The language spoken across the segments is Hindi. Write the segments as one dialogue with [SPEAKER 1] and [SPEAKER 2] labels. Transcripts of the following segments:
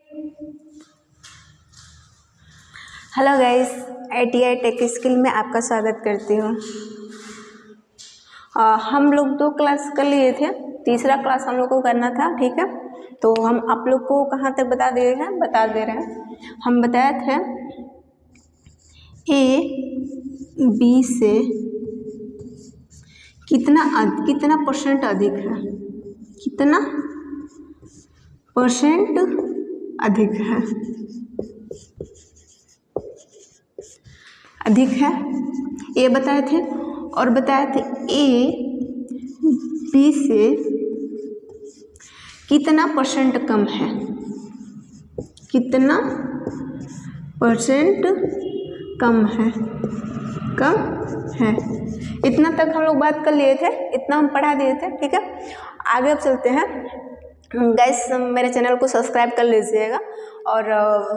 [SPEAKER 1] Hello guys, ITI tech skill में आपका स्वागत करती हूँ। हम लोग 2 क्लास कर लिए थे, तीसरा क्लास हम लोग को करना था, ठीक है। तो हम आप लोग को कहाँ तक बता दे रहे हैं। हम बताए थे A B से कितना परसेंट अधिक है, कितना परसेंट अधिक है ये बताए थे। और बताए थे A B से कितना परसेंट कम है, कितना परसेंट कम है। इतना तक हम लोग बात कर लिए थे, इतना हम पढ़ा दिए थे, ठीक है। आगे अब चलते हैं। गाइस, मेरे चैनल को सब्सक्राइब कर लीजिएगा और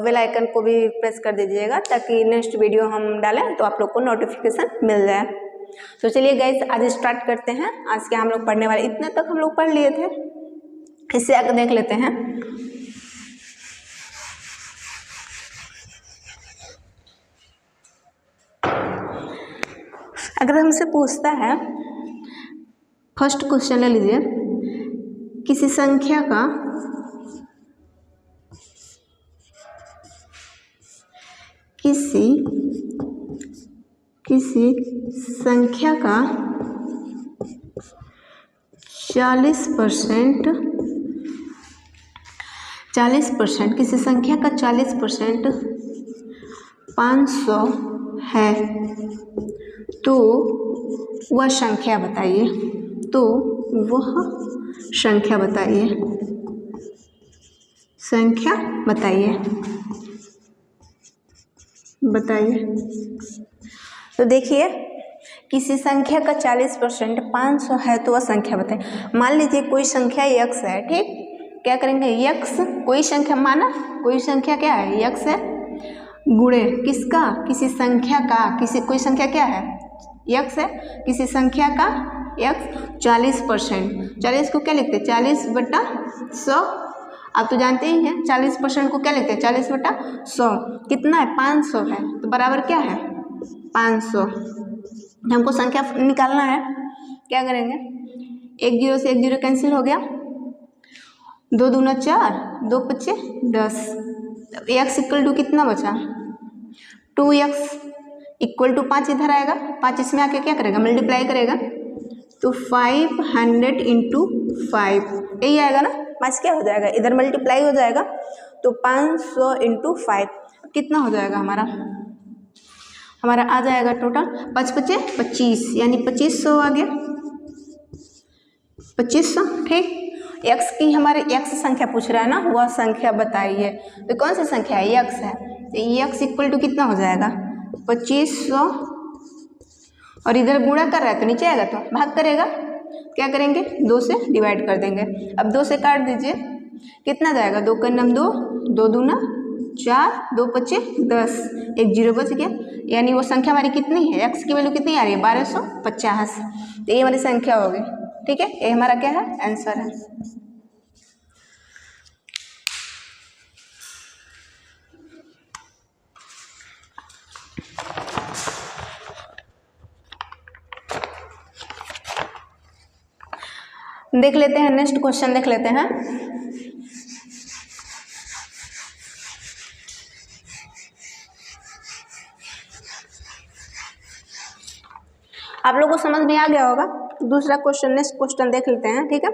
[SPEAKER 1] बेल आइकन को भी प्रेस कर दीजिएगा ताकि नेक्स्ट वीडियो हम डालें तो आप लोग को नोटिफिकेशन मिल जाए। तो चलिए गाइस, आज स्टार्ट करते हैं। आज के हम लोग पढ़ने वाले, इतने तक हम लोग पढ़ लिए थे, इससे आगे देख लेते हैं। अगर हमसे पूछता है, फर्स्ट क्वेश्चन ले लीजिए, किसी संख्या का का 40%, किसी संख्या का 40% 500 है तो वह संख्या बताइए। तो देखिए, किसी संख्या का 40% 500 है तो वह संख्या बताइए। मान लीजिए कोई संख्या x है, ठीक। क्या करेंगे, x कोई संख्या माना, कोई संख्या क्या है, x है, गुणे किसका, किसी संख्या का, कोई संख्या क्या है, x है, किसी संख्या का x 40%। 40 को क्या लिखते हैं, 40/100। आप तो जानते ही हैं 40% को क्या लिखते हैं, 40/100। कितना है, 500 है, तो बराबर क्या है, 500। हमको संख्या निकालना है। क्या करेंगे, 1 0 से 1 0 कैंसिल हो गया, 2 दूना 4, 2 पच्चे 10। x इक्वल टू कितना बचा, 2x इक्वल टू 5 इधर आएगा, 5 इसमें आके क्या करेगा, मल्टीप्लाई करेगा, तो 500 इंटू 5 यही आएगा ना। 5 क्या हो जाएगा, इधर मल्टीप्लाई हो जाएगा, तो 500 इंटू 5 कितना हो जाएगा, हमारा आ जाएगा टोटल 5 पच्चे 25, यानी 2500 आ गया, 2500, ठीक। x की हमारे x संख्या पूछ रहा है ना, वह संख्या बताइए। तो कौन सी संख्या है, x है, तो x इक्वल टू कितना हो जाएगा, 2500, और इधर गुणा कर रहा है तो नीचे आएगा तो भाग करेगा। क्या करेंगे, 2 से डिवाइड कर देंगे। अब 2 से काट दीजिए, कितना जाएगा, 2 का नाम 2, 2 दूना 4, 2 पच्चे 10, 1 0 बच गया। यानी वो संख्या हमारी कितनी है, x की वैल्यू कितनी आ रही है, 1250। तो ये हमारी संख्या होगी, ठीक है। ये हमारा क्या है, आंसर है। देख लेते हैं, नेक्स्ट क्वेश्चन देख लेते हैं। आप लोगों को समझ में आ गया होगा। दूसरा क्वेश्चन, नेक्स्ट क्वेश्चन देख लेते हैं, ठीक है।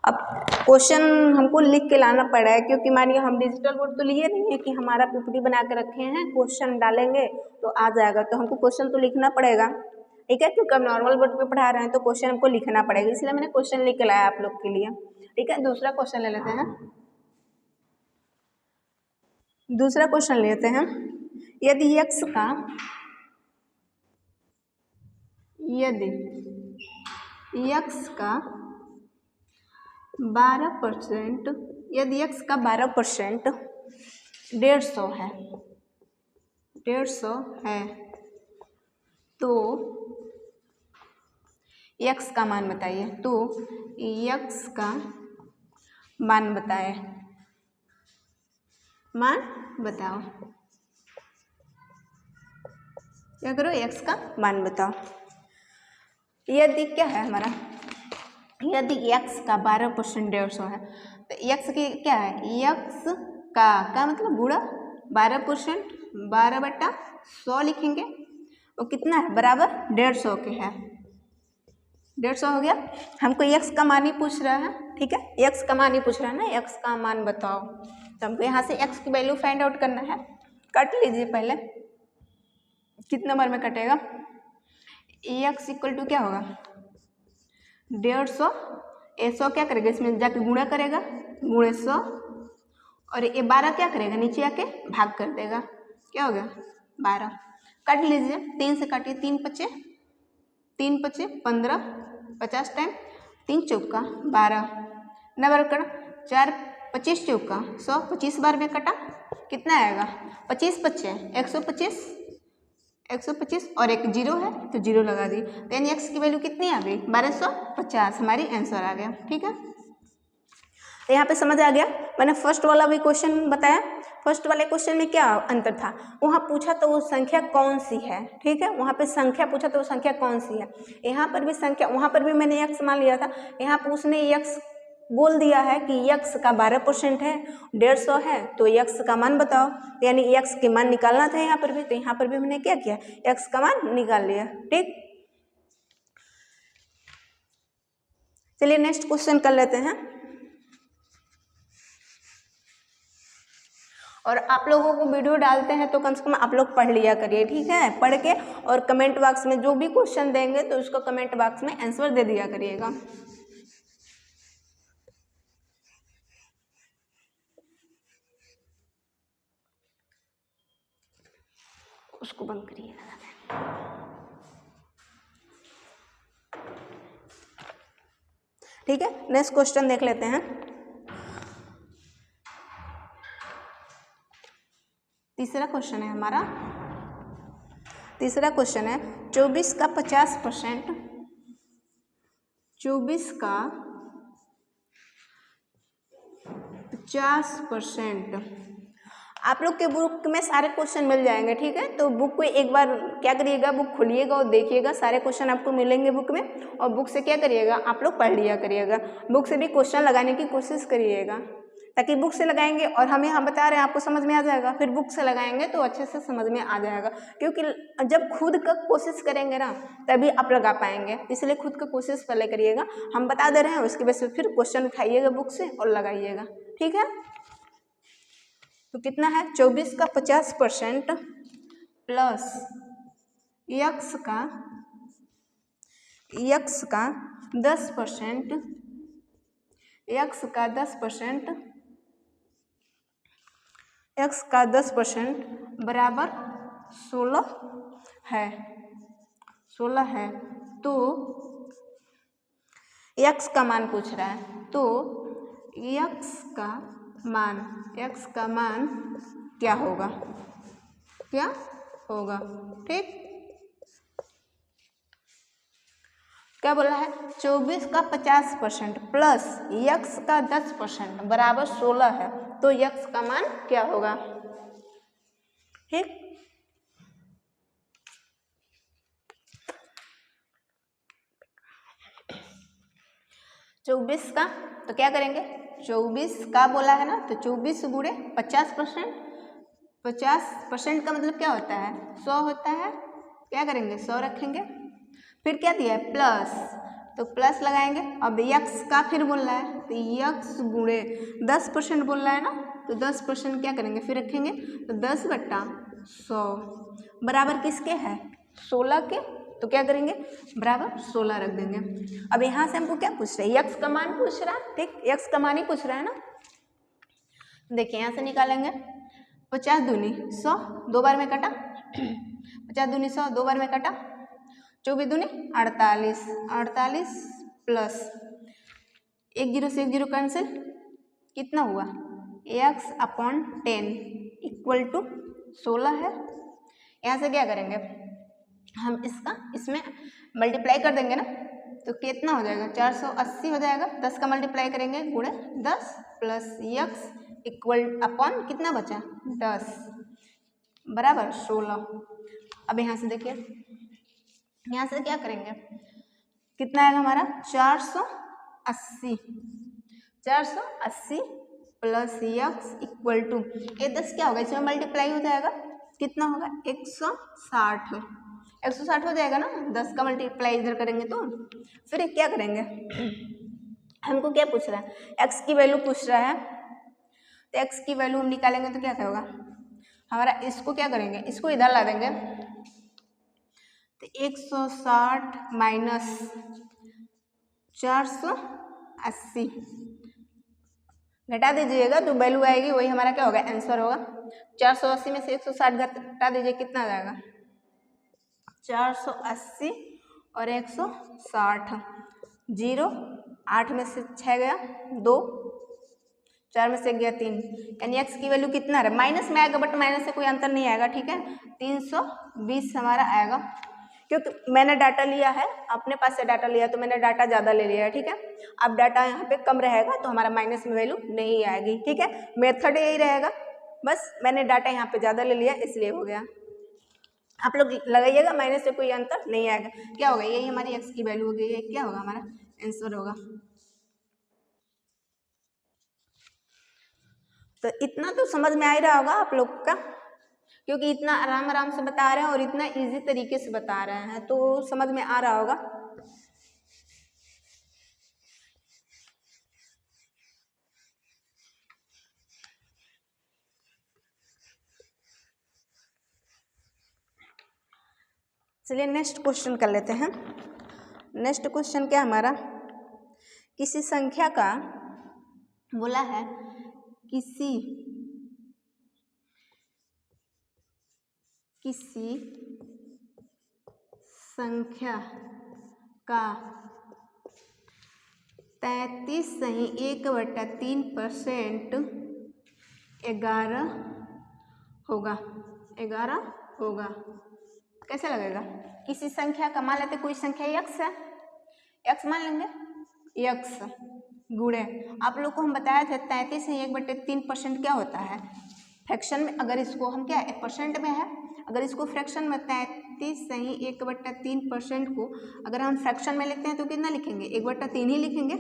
[SPEAKER 1] अब क्वेश्चन हमको लिख के लाना पड़ा है, क्योंकि मानिए हम डिजिटल बोर्ड तो लिए नहीं है कि हमारा PPT बना के रखे हैं, क्वेश्चन डालेंगे तो आ जाएगा, तो हमको क्वेश्चन तो लिखना पड़ेगा, ठीक है। क्योंकि हम नॉर्मल बोर्ड पे पढ़ा रहे हैं तो क्वेश्चन हमको लिखना पड़ेगा, इसलिए मैंने क्वेश्चन लिख के लाया आप लोग के लिए, ठीक है। दूसरा क्वेश्चन ले लेते हैं। दूसरा क्वेश्चन लेते हैं, यदि x का 12%, यदि x का 12% 150 है, 150 है, तो x का मान बताइए। तो x का मान बताए, मान बताओ। क्या करो, x का मान बताओ। यदि क्या है हमारा, यदि x का 12% 150 है तो x की क्या है, x का मतलब गुणा 12%, 12/100 लिखेंगे। वो कितना है, बराबर 150 के है। 150 हो गया। हमको x का मान ही पूछ रहा है, ठीक है, x का मान ही पूछ रहा है ना, x का मान बताओ। तो हमको यहाँ से x की वैल्यू फाइंड आउट करना है। काट लीजिए पहले, कितने नंबर में कटेगा। x इक्वल टू क्या होगा, 150, 100 क्या करेगा, इसमें जाके गुणा करेगा, गुणे 100, और ये 12 क्या करेगा, नीचे आके भाग कर देगा। क्या हो गया, 12। काट लीजिए, 3 से काटिए, 3 पचे 15, 50 टाइम 3 चौका 12, नंबर कटा, 4 25 चौका 100, 25 बार में कटा, कितना आएगा, 25 पच्चे 125, 125 और एक जीरो है तो जीरो लगा दी, तो यानी x की वैल्यू कितनी आ गई, 1250, हमारी आंसर आ गया। ठीक है, तो यहाँ पे समझ आ गया। मैंने फर्स्ट वाला भी क्वेश्चन बताया। फर्स्ट वाले क्वेश्चन में क्या अंतर था, वहाँ पूछा तो वो संख्या कौन सी है, ठीक है, वहाँ पे संख्या पूछा तो वो संख्या कौन सी है। यहाँ पर भी संख्या, वहाँ पर भी मैंने x मान लिया था, यहाँ पर उसने x बोल दिया है कि x का 12% है, 150 है, तो x का मान बताओ, यानी x के मान निकालना था यहाँ पर भी, तो यहाँ पर भी मैंने क्या किया, x का मान निकाल लिया। ठीक, चलिए नेक्स्ट क्वेश्चन कर लेते हैं। और आप लोगों को वीडियो डालते हैं तो कम से कम आप लोग पढ़ लिया करिए, ठीक है, पढ़ के और कमेंट बॉक्स में जो भी क्वेश्चन देंगे तो उसको कमेंट बॉक्स में आंसर दे दिया करिएगा। उसको बंद करिएगा। ठीक है, नेक्स्ट क्वेश्चन देख लेते हैं। तीसरा क्वेश्चन है हमारा, तीसरा क्वेश्चन है 24 का 50%, 24 का 50%। आप लोग के बुक में सारे क्वेश्चन मिल जाएंगे, ठीक है, तो बुक को एक बार क्या करिएगा, बुक खोलिएगा और देखिएगा, सारे क्वेश्चन आपको मिलेंगे बुक में, और बुक से क्या करिएगा, आप लोग पढ़ लिया करिएगा, बुक से भी क्वेश्चन लगाने की कोशिश करिएगा, ताकि बुक से लगाएंगे और हम यहाँ बता रहे हैं आपको समझ में आ जाएगा, फिर बुक से लगाएंगे तो अच्छे से समझ में आ जाएगा, क्योंकि जब खुद का कोशिश करेंगे ना तभी आप लगा पाएंगे, इसलिए खुद का कोशिश पहले करिएगा, हम बता दे रहे हैं, उसके वजह से फिर क्वेश्चन उठाइएगा बुक से और लगाइएगा। ठीक है, तो कितना है, 24 का 50% प्लस x का 10%, x का 10% बराबर 16 है, 16 है। तो x का मान पूछ रहा है, तो x का मान क्या होगा, क्या होगा। ठीक, क्या बोला है, 24 का 50% प्लस x का 10% बराबर 16 है, तो x का मान क्या होगा। ठीक, चौबीस का तो क्या करेंगे, 24 का बोला है ना, तो 24 गुणे 50%, 50% का मतलब क्या होता है, 100 होता है, क्या करेंगे 100 रखेंगे, फिर क्या दिया है प्लस, तो प्लस लगाएंगे। अब x का फिर बोल रहा है तो x गुणे 10% बोल रहा है ना, तो 10% क्या करेंगे फिर रखेंगे, तो 10/100 बराबर किसके है, 16 के, तो क्या करेंगे बराबर 16 रख देंगे। अब यहाँ से हमको क्या पूछ रहा है, x का मान पूछ रहा है, ठीक, x का मान ही पूछ रहा है ना। देखिए यहाँ से निकालेंगे, 50 दूनी 100, 2 बार में कटा, 50 दूनी 100, 2 बार में कटा, 24 दूनी 48, 48 प्लस 1 जीरो से 1 जीरो कैंसिल, कितना हुआ, x/10 इक्वल टू 16 है। यहाँ से क्या करेंगे हम, इसमें मल्टीप्लाई कर देंगे ना, तो कितना हो जाएगा, 480 हो जाएगा, 10 का मल्टीप्लाई करेंगे गुणे 10 प्लस x इक्वल अपॉन कितना बचा 10 बराबर 16। अब यहाँ से देखिए, यहाँ से क्या करेंगे, कितना आएगा हमारा 480 प्लस x इक्वल टू ये 10 क्या होगा, इसमें मल्टीप्लाई हो जाएगा, कितना होगा 160 हो जाएगा ना, 10 का मल्टीप्लाई इधर करेंगे तो फिर क्या करेंगे, हमको क्या पूछ रहा है, x की वैल्यू पूछ रहा है, तो x की वैल्यू हम निकालेंगे तो क्या होगा हमारा, इसको क्या करेंगे, इसको इधर ला देंगे, तो 160 माइनस 480 घटा दीजिएगा, जो वैल्यू आएगी वही हमारा क्या होगा, आंसर होगा। 480 में से 160 घटा दीजिए, कितना आ जाएगा 480 और 160, 0 8 में से 6 गया 2, 4 में से 1 गया 3, यानी x की वैल्यू कितना है, माइनस में आएगा, बट माइनस से कोई अंतर नहीं आएगा, ठीक है, 320 हमारा आएगा, क्योंकि मैंने डाटा लिया है, अपने पास से डाटा लिया तो मैंने डाटा ज़्यादा ले लिया है, ठीक है। अब डाटा यहाँ पे कम रहेगा तो हमारा माइनस में वैल्यू नहीं आएगी, ठीक है, मेथड यही रहेगा, बस मैंने डाटा यहाँ पे ज़्यादा ले लिया इसलिए हो गया। आप लोग लगाइएगा, माइनस से कोई अंतर नहीं आएगा, क्या होगा, यही हमारी x की वैल्यू हो गई है, क्या होगा हमारा आंसर होगा। तो इतना तो समझ में आ ही रहा होगा आप लोग का, क्योंकि इतना आराम आराम से बता रहे हैं और इतना इजी तरीके से बता रहे हैं, तो समझ में आ रहा होगा। चलिए नेक्स्ट क्वेश्चन कर लेते हैं। नेक्स्ट क्वेश्चन क्या हमारा, किसी संख्या का बोला है, किसी संख्या का 33.1/3% 11 होगा, 11 होगा, कैसे लगेगा, किसी संख्या का, मान लेते कोई संख्या x है, x मान लेंगे, x गुणे, आप लोग को हम बताया था 33.1/3% क्या होता है फ्रैक्शन में, अगर इसको हम क्या परसेंट में है, अगर इसको फ्रैक्शन में 33.1/3% को अगर हम फ्रैक्शन में लिखते हैं तो कितना लिखेंगे, 1/3 ही लिखेंगे,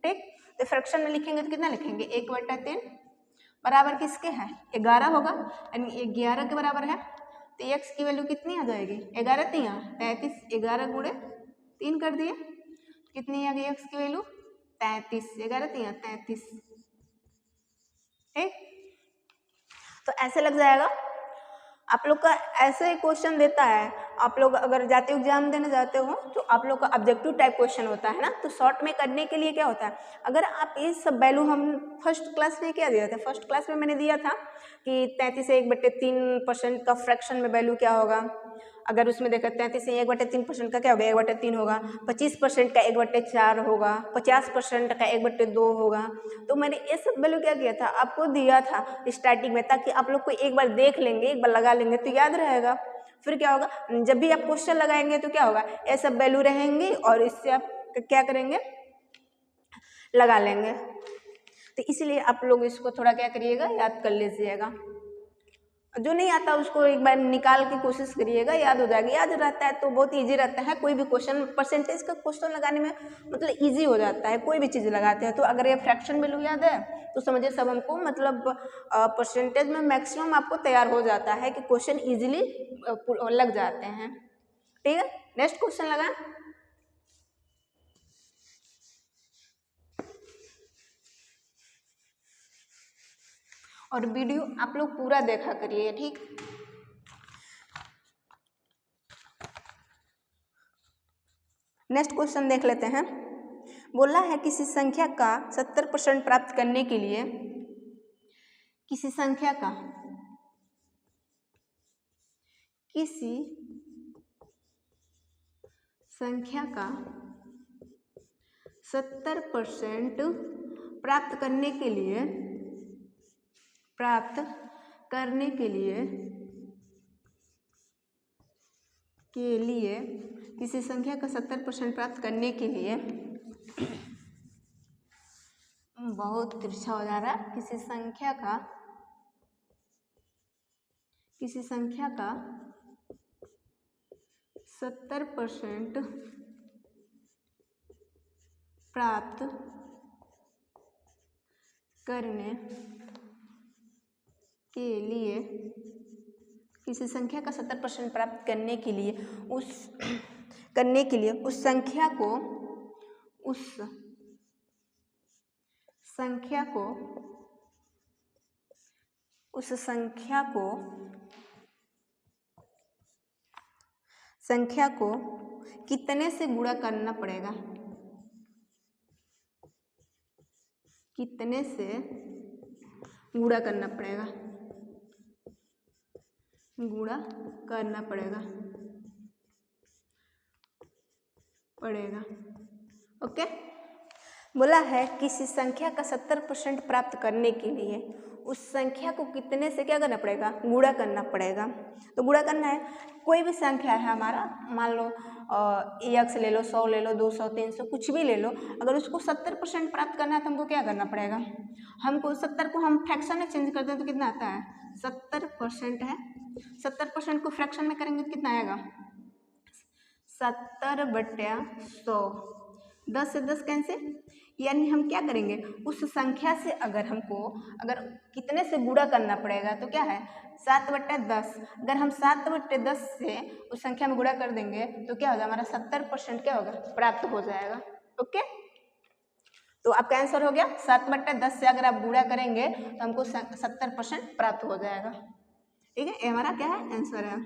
[SPEAKER 1] ठीक, तो फ्रैक्शन में लिखेंगे तो कितना लिखेंगे 1/3 बराबर किसके है 11 होगा, यानी 11 के बराबर है, तो x की वैल्यू कितनी आ जाएगी 11 3 33, 11 गुणे 3 कर दिए, कितनी आ गई x की वैल्यू 33, 11 3 33, ठीक, तो ऐसे लग जाएगा। आप लोग का ऐसे ही क्वेश्चन देता है, आप लोग अगर जाते हो एग्जाम देने जाते हो तो आप लोग का ऑब्जेक्टिव टाइप क्वेश्चन होता है ना, तो शॉर्ट में करने के लिए क्या होता है, अगर आप ये सब वैल्यू, हम फर्स्ट क्लास में क्या दिया था, फर्स्ट क्लास में मैंने दिया था कि 33.1/3% का फ्रैक्शन में वैल्यू क्या होगा, अगर उसमें देखा 33.1/3% का क्या होगा 1/3 होगा, 25% का 1/4 होगा, 50% का 1/2 होगा, तो मैंने ये सब वैल्यू क्या किया था आपको दिया था स्टार्टिंग में, ताकि आप लोग को एक बार देख लेंगे, एक बार लगा लेंगे तो याद रहेगा, फिर क्या होगा जब भी आप क्वेश्चन लगाएंगे तो क्या होगा ये सब वैल्यू रहेंगी और इससे आप क्या करेंगे लगा लेंगे, तो इसलिए आप लोग इसको थोड़ा क्या करिएगा याद कर लीजिएगा, जो नहीं आता उसको एक बार निकाल के कोशिश करिएगा, याद हो जाएगा, याद रहता है तो बहुत इजी रहता है, कोई भी क्वेश्चन परसेंटेज का क्वेश्चन लगाने में मतलब इजी हो जाता है, कोई भी चीज़ लगाते हैं तो अगर ये फ्रैक्शन वैल्यू याद है तो समझिए सब हमको मतलब परसेंटेज में मैक्सिमम आपको तैयार हो जाता है कि क्वेश्चन ईजिली लग जाते हैं, ठीक है। नेक्स्ट क्वेश्चन लगा, और वीडियो आप लोग पूरा देखा करिए, ठीक। नेक्स्ट क्वेश्चन देख लेते हैं, बोला है किसी संख्या का 70% प्राप्त करने के लिए, किसी संख्या का 70% प्राप्त करने के लिए किसी संख्या का 70% प्राप्त करने के लिए बहुत तिरछा हो जा रहा है। किसी संख्या का 70% प्राप्त करने के लिए, किसी संख्या का 70% प्राप्त करने के लिए उस संख्या को कितने से गुणा करना पड़ेगा, कितने से गुणा करना पड़ेगा। ओके, बोला है किसी संख्या का 70% प्राप्त करने के लिए उस संख्या को कितने से क्या करना पड़ेगा, गुणा करना पड़ेगा। तो गुणा करना है, कोई भी संख्या है हमारा, मान लो x ले लो, 100 ले लो, 200, 300, कुछ भी ले लो, अगर उसको 70% प्राप्त करना है तो हमको क्या करना पड़ेगा, हमको 70 को हम फ्रैक्शन में चेंज करते हैं तो कितना आता है, 70% है, 70% को फ्रैक्शन में करेंगे तो कितना आएगा, 70/100, 10 से 10 कैंसिल, यानी हम क्या करेंगे, उस संख्या से अगर कितने से गुणा करना पड़ेगा तो क्या है 7/10। अगर हम 7/10 से उस संख्या में गुणा कर देंगे तो क्या होगा, हमारा 70% क्या होगा, प्राप्त हो जाएगा। ओके, तो आपका आंसर हो गया 7/10 से अगर आप गुणा करेंगे तो हमको 70% प्राप्त हो जाएगा। ठीक है, ये हमारा क्या है, आंसर है।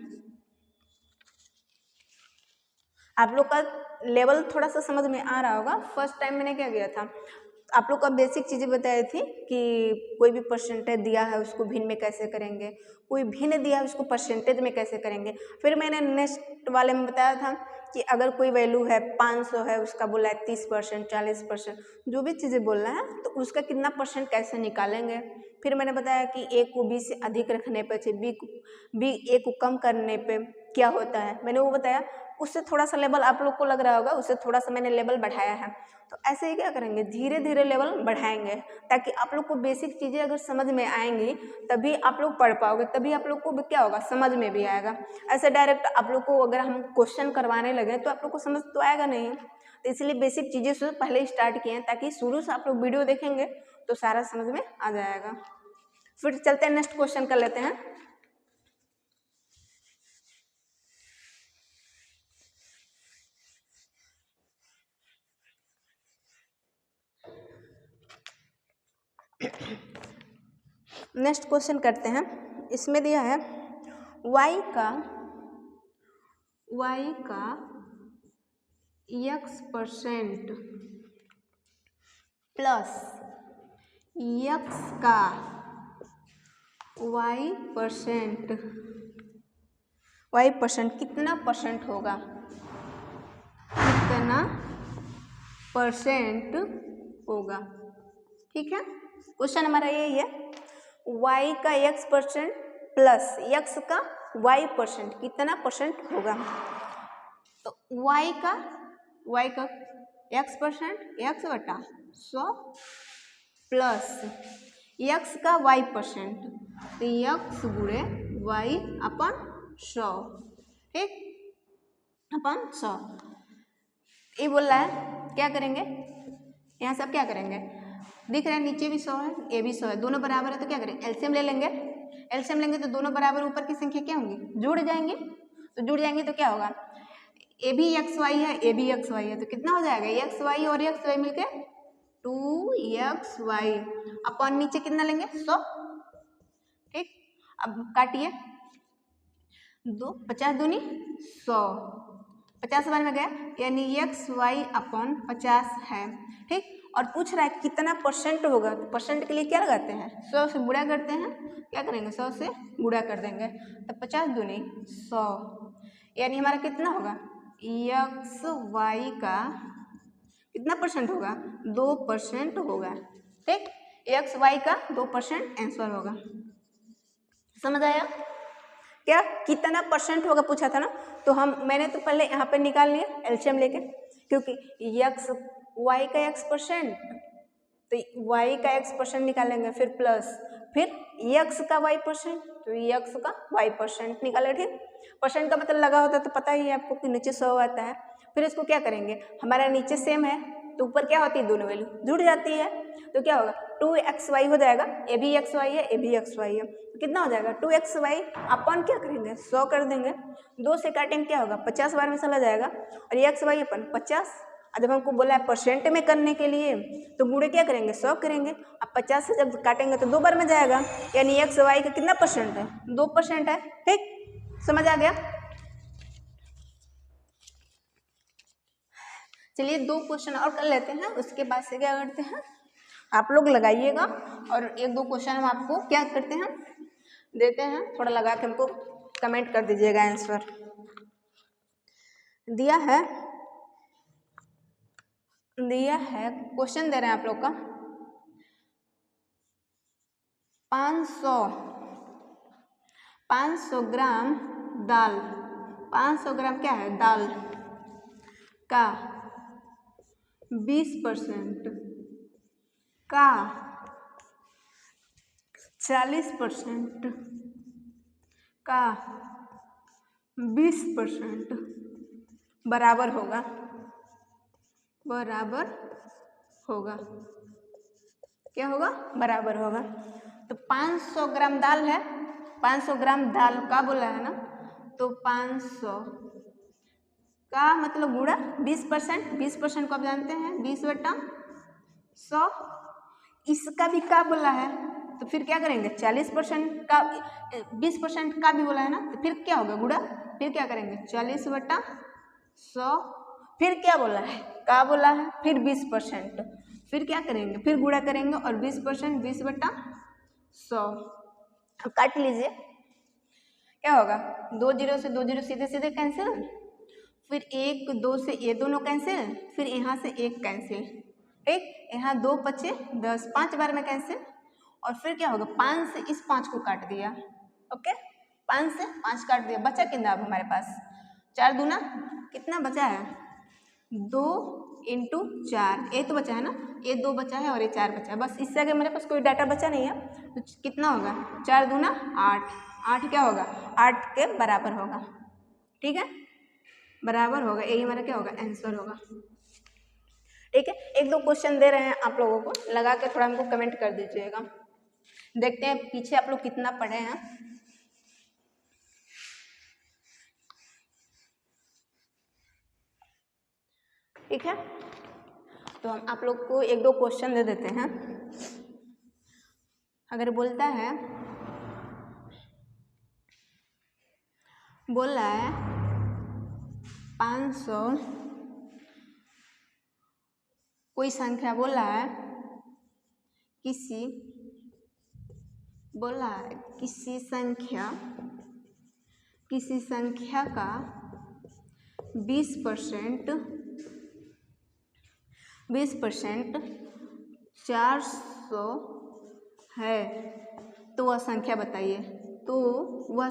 [SPEAKER 1] आप लोग का लेवल थोड़ा सा समझ में आ रहा होगा। फर्स्ट टाइम मैंने क्या किया था, आप लोग का बेसिक चीज़ें बताई थी कि कोई भी परसेंटेज दिया है उसको भिन्न में कैसे करेंगे, कोई भिन्न दिया है उसको परसेंटेज में कैसे करेंगे। फिर मैंने नेक्स्ट वाले में बताया था कि अगर कोई वैल्यू है 500 है, उसका बोला है 30%, 40%, जो भी चीज़ें बोल रहा है तो उसका कितना परसेंट कैसे निकालेंगे। फिर मैंने बताया कि ए को बी से अधिक रखने पर, बी ए को कम करने पे क्या होता है, मैंने वो बताया। उससे थोड़ा सा लेवल आप लोग को लग रहा होगा, उससे थोड़ा सा मैंने लेवल बढ़ाया है। तो ऐसे ही क्या करेंगे, धीरे धीरे लेवल बढ़ाएंगे ताकि आप लोग को बेसिक चीज़ें अगर समझ में आएंगी तभी आप लोग पढ़ पाओगे, तभी आप लोग को क्या होगा, समझ में भी आएगा। ऐसे डायरेक्ट आप लोग को अगर हम क्वेश्चन करवाने लगे तो आप लोग को समझ तो आएगा नहीं। तो इसलिए बेसिक चीज़ें से पहले स्टार्ट किए हैं ताकि शुरू से आप लोग वीडियो देखेंगे तो सारा समझ में आ जाएगा। फिर चलते हैं, नेक्स्ट क्वेश्चन कर लेते हैं। नेक्स्ट क्वेश्चन करते हैं। इसमें दिया है y का x% प्लस x का y% कितना परसेंट होगा, कितना परसेंट होगा। ठीक है, क्वेश्चन हमारा यही है, y का x% प्लस x का y% कितना परसेंट होगा। तो y का x% x/100 प्लस x का y%, तो x गुणे y/100, ठीक, अपन 100। ये बोल रहा है क्या करेंगे, यहाँ से आप क्या करेंगे, दिख रहा है नीचे भी 100 है, ये भी 100 है, दोनों बराबर है तो क्या करेंगे, एलसीएम ले लेंगे। एलसीएम लेंगे तो दोनों बराबर ऊपर की संख्या क्या होंगी, जुड़ जाएंगे। तो जुड़ जाएंगे तो क्या होगा, ए भी xy है, ए भी xy है, तो कितना हो जाएगा, xy और xy मिलके 2xy, अपन नीचे कितना लेंगे 100। ठीक, अब काटिए, 50 दूनी 100, 50 बार में गया, यानी xy/50 है। ठीक, और पूछ रहा है कितना परसेंट होगा, तो परसेंट के लिए क्या लगाते हैं, 100 से गुणा करते हैं, क्या करेंगे 100 से गुणा कर देंगे, तो 50 दूनी 100, यानी हमारा कितना होगा, xy का कितना परसेंट होगा, 2% होगा। ठीक, xy का 2% आंसर होगा। समझ आया क्या, कितना परसेंट होगा पूछा था ना, तो मैंने तो पहले यहाँ पे निकाल लिया एलसीएम लेके, क्योंकि y का x% तो y का x% निकालेंगे, फिर प्लस, फिर x का y%, तो x का y% निकाले। ठीक, परसेंट का मतलब लगा होता है तो पता ही है आपको कि नीचे 100 आता है। फिर इसको क्या करेंगे, हमारा नीचे सेम है तो ऊपर क्या होती है, दोनों वैल्यू जुड़ जाती है, तो क्या होगा 2xy हो जाएगा, ए भी xy है, ए भी xy है, तो कितना हो जाएगा 2xy अपन क्या करेंगे 100 कर देंगे, 2 से काटेंगे क्या होगा 50 बार में चला जाएगा, और ये xy अपन 50। जब हमको बोला है परसेंट में करने के लिए तो गुणे क्या करेंगे 100 करेंगे, अब 50 से जब काटेंगे तो 2 बार में जाएगा, यानी xy का कितना परसेंट है 2% है। ठीक, समझ आ गया। चलिए 2 क्वेश्चन और कर लेते हैं, उसके बाद से क्या करते हैं आप लोग लगाइएगा और 1-2 क्वेश्चन हम आपको क्या करते हैं देते हैं, थोड़ा लगा के हमको कमेंट कर दीजिएगा आंसर। दिया है क्वेश्चन दे रहे हैं आप लोग का 500 ग्राम दाल, 500 ग्राम क्या है दाल का 20% का 40% का 20% बराबर होगा, क्या होगा बराबर होगा। तो 500 ग्राम दाल है, 500 ग्राम दाल का बोला है ना, तो 500 का मतलब गुणा 20%, 20% को आप जानते हैं 20/100, इसका भी का बोला है तो फिर क्या करेंगे 40% का, 20% का भी बोला है ना, तो फिर क्या होगा गुणा, फिर क्या करेंगे 40/100, फिर क्या बोला है का बोला है, फिर 20%, फिर क्या करेंगे फिर गुणा करेंगे और 20% 20/100। अब काट लीजिए क्या होगा, 2 0 से 2 0 सीधे सीधे कैंसिल, फिर 1 2 से ये दोनों कैंसिल, फिर यहाँ से 1 कैंसिल। ठीक, यहाँ 2 बचे 10, 5 बार में कैंसिल, और फिर क्या होगा 5 से इस 5 को काट दिया। ओके, 5 से 5 काट दिया, बचा कितना अब हमारे पास 4 दूना कितना बचा है 2 × 4, ये तो बचा है ना, ये 2 बचा है और ये 4 बचा है, बस इससे आगे मेरे पास कोई डाटा बचा नहीं है, तो कितना होगा 4 दूना 8, 8 क्या होगा 8 के बराबर होगा। ठीक है, बराबर होगा, यही हमारा क्या होगा आंसर होगा। ठीक है, 1-2 क्वेश्चन दे रहे हैं आप लोगों को, लगा के थोड़ा हमको कमेंट कर दीजिएगा, देखते हैं पीछे आप लोग कितना पढ़े हैं। ठीक है, तो हम आप लोग को 1-2 क्वेश्चन दे देते हैं। अगर बोलता है, बोल रहा है 500, कोई संख्या बोल रहा है किसी संख्या का 20% 400 है, तो वह संख्या बताइए, वह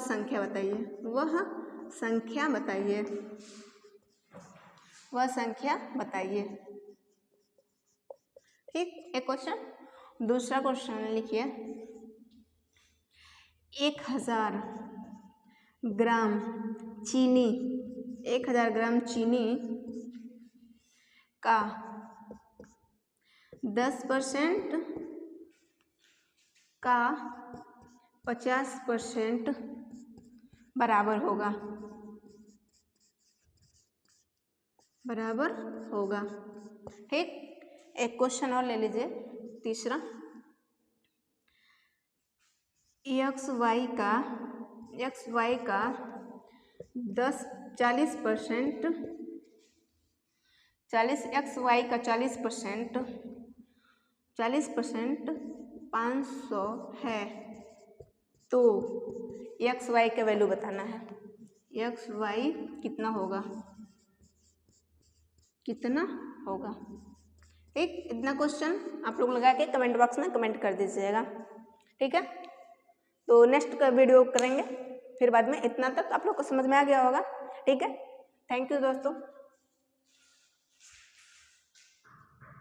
[SPEAKER 1] संख्या बताइए। ठीक, एक क्वेश्चन। दूसरा क्वेश्चन लिखिए 1000 ग्राम चीनी का 10% का 50% बराबर होगा। ठीक, एक क्वेश्चन और ले लीजिए, तीसरा xy का 40% 500 है, तो xy का वैल्यू बताना है, xy कितना होगा। ठीक, इतना क्वेश्चन आप लोग लगा के कमेंट बॉक्स में कमेंट कर दीजिएगा। ठीक है, तो नेक्स्ट का वीडियो करेंगे फिर बाद में, इतना तक आप लोग को समझ में आ गया होगा। ठीक है, थैंक यू दोस्तों।